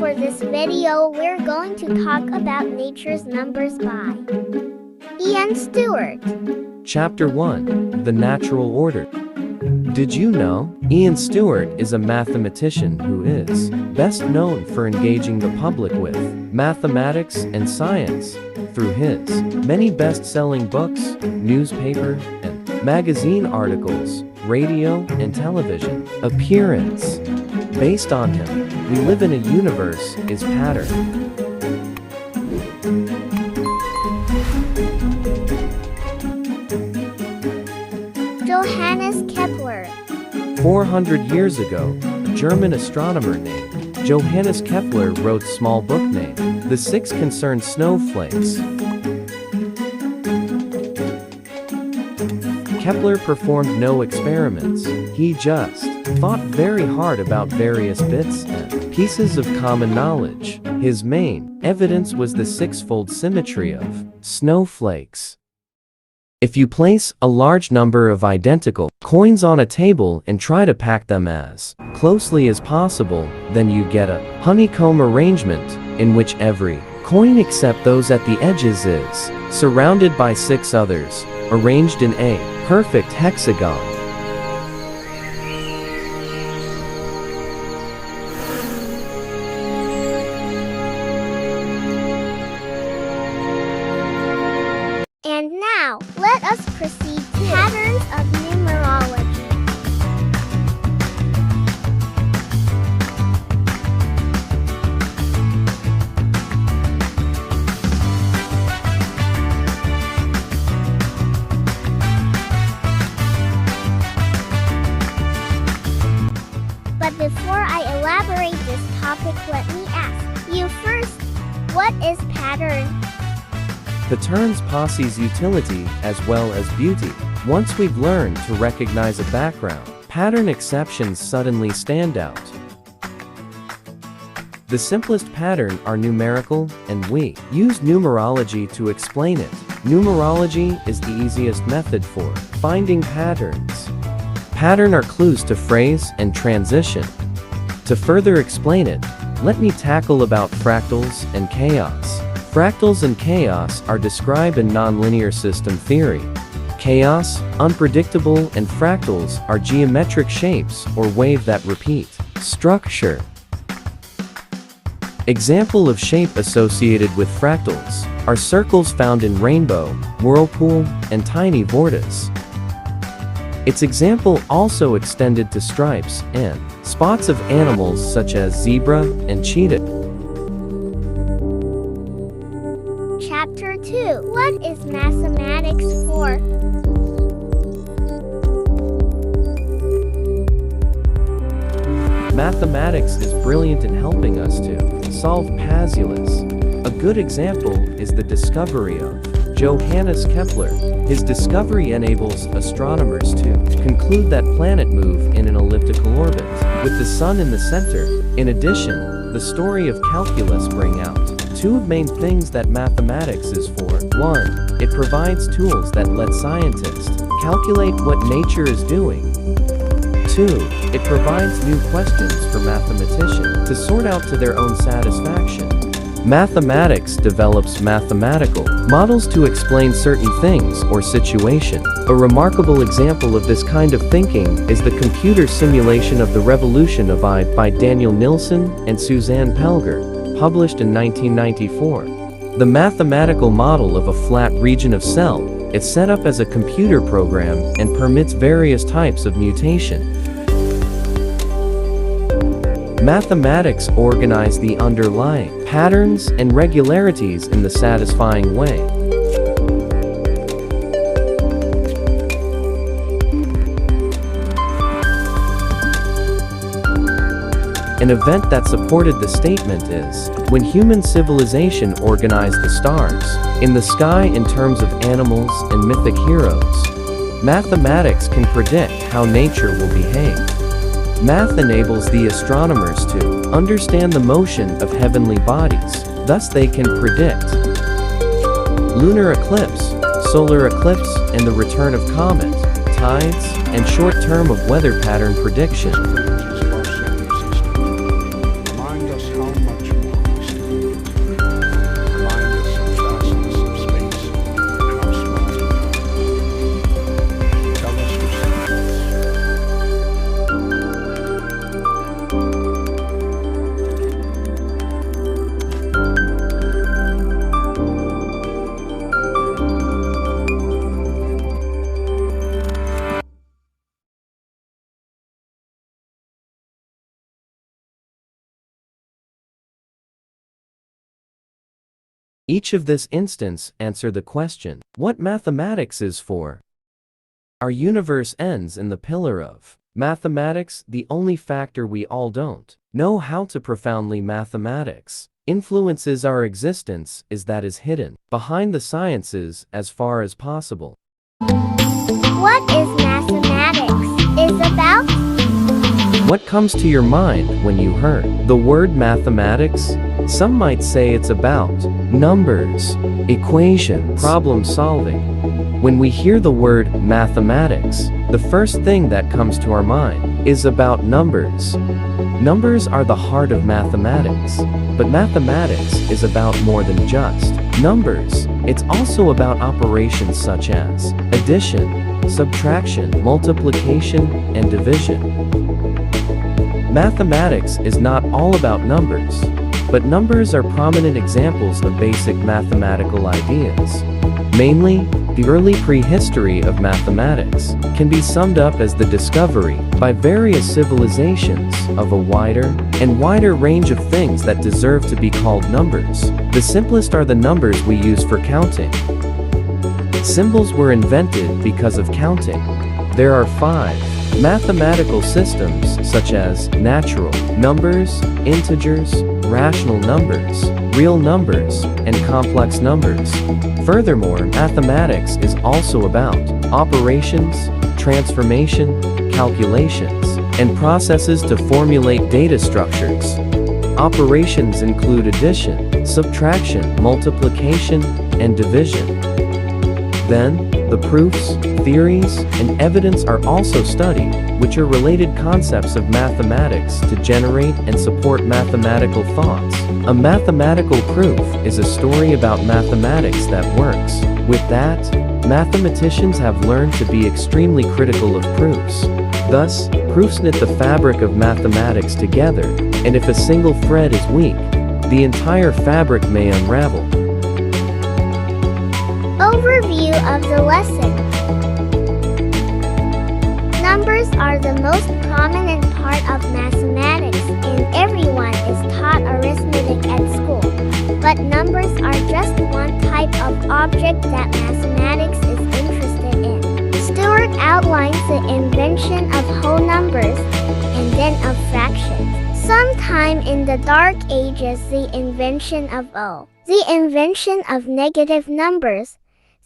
For this video, we're going to talk about nature's numbers by Stewart. Chapter 1. The Natural Order. Did you know? Stewart is a mathematician who is best known for engaging the public with mathematics and science through his many best-selling books, newspaper and magazine articles, radio and television appearance. Based on him, we live in a universe is pattern. Johannes Kepler. 400 years ago, a German astronomer named Johannes Kepler wrote a small book named The Six Concerned Snowflakes. Kepler performed no experiments. He just thought very hard about various bits and pieces of common knowledge. His main evidence was the six-fold symmetry of snowflakes. If you place a large number of identical coins on a table and try to pack them as closely as possible, then you get a honeycomb arrangement in which every coin except those at the edges is surrounded by six others, arranged in a perfect hexagon. And now, let us proceed to patterns of numerology. But before I elaborate this topic, let me ask you first, what is pattern? Patterns possess utility as well as beauty. Once we've learned to recognize a background, pattern exceptions suddenly stand out. The simplest pattern are numerical, and we use numerology to explain it. Numerology is the easiest method for finding patterns. Pattern are clues to phrase and transition. To further explain it, let me tackle about fractals and chaos. Fractals and chaos are described in nonlinear system theory. Chaos, unpredictable, and fractals are geometric shapes or wave that repeat structure. Example of shape associated with fractals are circles found in rainbow, whirlpool, and tiny vortice. Its example also extended to stripes and spots of animals such as zebra and cheetah. Chapter 2. What is mathematics for? Mathematics is brilliant in helping us to solve puzzles. A good example is the discovery of Johannes Kepler. His discovery enables astronomers to conclude that planets move in an elliptical orbit, with the sun in the center. In addition, the story of calculus brings out two main things that mathematics is for. 1. It provides tools that let scientists calculate what nature is doing. 2. It provides new questions for mathematicians to sort out to their own satisfaction. Mathematics develops mathematical models to explain certain things or situation. A remarkable example of this kind of thinking is the computer simulation of the revolution of I by Daniel Nilsson and Suzanne Pelger, published in 1994. The mathematical model of a flat region of cell is set up as a computer program and permits various types of mutation. Mathematics organize the underlying patterns and regularities in the satisfying way. An event that supported the statement is when human civilization organized the stars in the sky in terms of animals and mythic heroes. Mathematics can predict how nature will behave. Math enables the astronomers to understand the motion of heavenly bodies, thus they can predict lunar eclipse, solar eclipse, and the return of comet, tides, and short-term of weather pattern prediction. Remind us how much Each of this instance answer the question, what mathematics is for. Our universe ends in the pillar of mathematics, the only factor we all don't know how to profoundly mathematics influences our existence is that is hidden behind the sciences as far as possible. What is mathematics is about? What comes to your mind when you heard the word mathematics? Some might say it's about numbers, equations, problem solving. When we hear the word mathematics, the first thing that comes to our mind is about numbers. Numbers are the heart of mathematics, but mathematics is about more than just numbers. It's also about operations such as addition, subtraction, multiplication, and division. Mathematics is not all about numbers, but numbers are prominent examples of basic mathematical ideas. Mainly, the early prehistory of mathematics can be summed up as the discovery, by various civilizations, of a wider and wider range of things that deserve to be called numbers. The simplest are the numbers we use for counting. Symbols were invented because of counting. There are 5 mathematical systems such as natural numbers, integers, rational numbers, real numbers, and complex numbers. Furthermore, mathematics is also about operations, transformation, calculations, and processes to formulate data structures. Operations include addition, subtraction, multiplication, and division. Then, the proofs, theories, and evidence are also studied, which are related concepts of mathematics to generate and support mathematical thoughts. A mathematical proof is a story about mathematics that works. With that, mathematicians have learned to be extremely critical of proofs. Thus, proofs knit the fabric of mathematics together, and if a single thread is weak, the entire fabric may unravel. Overview of the lesson. Numbers are the most prominent part of mathematics, and everyone is taught arithmetic at school. But numbers are just one type of object that mathematics is interested in. Stewart outlines the invention of whole numbers, and then of fractions. Sometime in the Dark Ages, the invention of the invention of negative numbers,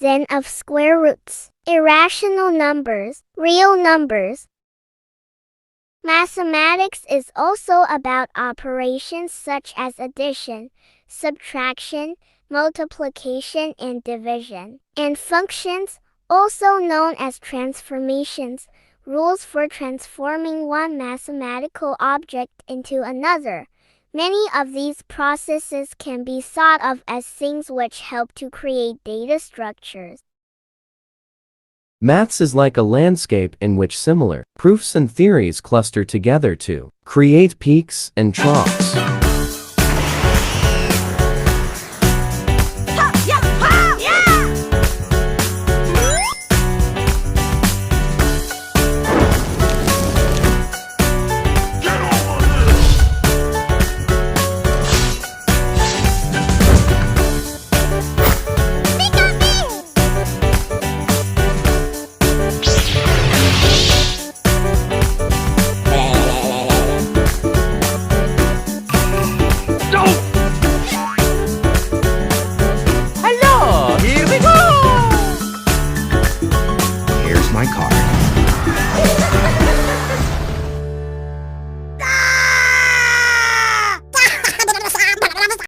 then of square roots, irrational numbers, real numbers. Mathematics is also about operations such as addition, subtraction, multiplication, and division, and functions, also known as transformations, rules for transforming one mathematical object into another. Many of these processes can be thought of as things which help to create data structures. Maths is like a landscape in which similar proofs and theories cluster together to create peaks and troughs.